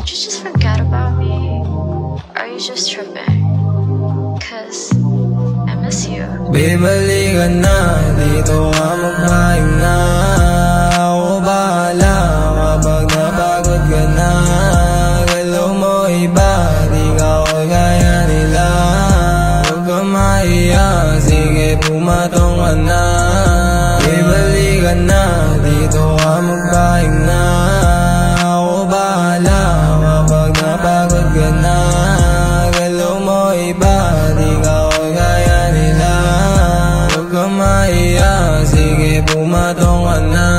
Did you just forget about me? Are you just tripping? Cause I miss you. Bibalikan na, dito ka magpahinga. Ako bahala kapag napagod ka na. Galaw mo iba, di ka kagaya nila. Huwag ka mahiya, sige pumatong ka na. Bibalikan na, dito ka magpahinga. Ako bahala kapag napagod ka na. Galaw mo iba, di ka kagaya nila. Huwag ka mahiya, sige pumatong ka na.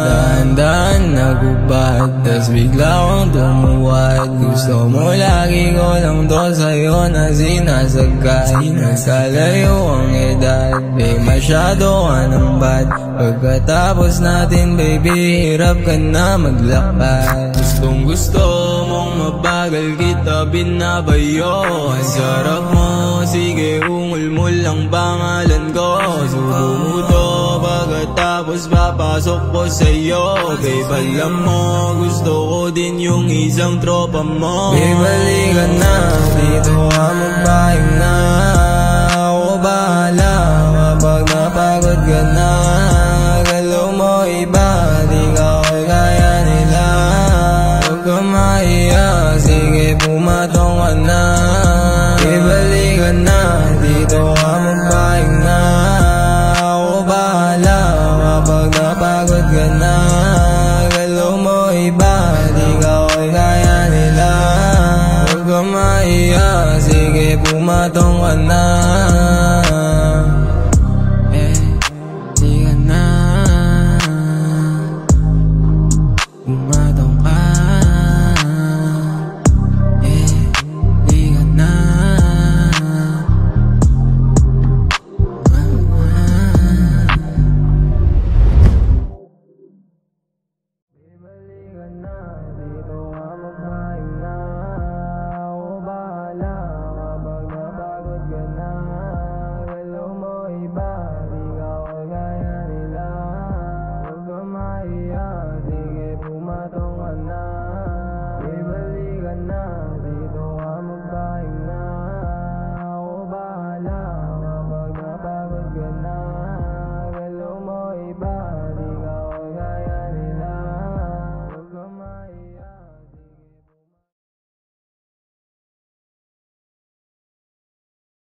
Dahan-dahan nagubad, tas bigla kong tumuwad. Gusto mo lagi ko lang to sa'yo na sinasagay. Nagkalayo ang edad, babe masyado ka ng bad. Pagkatapos natin baby, hirap ka na maglakad. Gustong gusto mong mabagal kita binabayo. Ang sarap mo, sige ungol lang pangalan ko. Subo mo to, pagkatapos papasok ko sa'yo. Babe alam mo, gusto ko din yung isang tropa mo. Babe balikan na, dito ka magpahinga. Ako bahala kapag napagod ka na. Galaw mo iba, di ka kagaya nila. Huwag ka mahiya, sige pumatong ka na. Babe balikan na, dito ka magpahinga. Ako bahala kapag napagod ka na. Galaw mo iba, di ka kagaya nila. Huwag ka mahiya, sige pumatong ka na.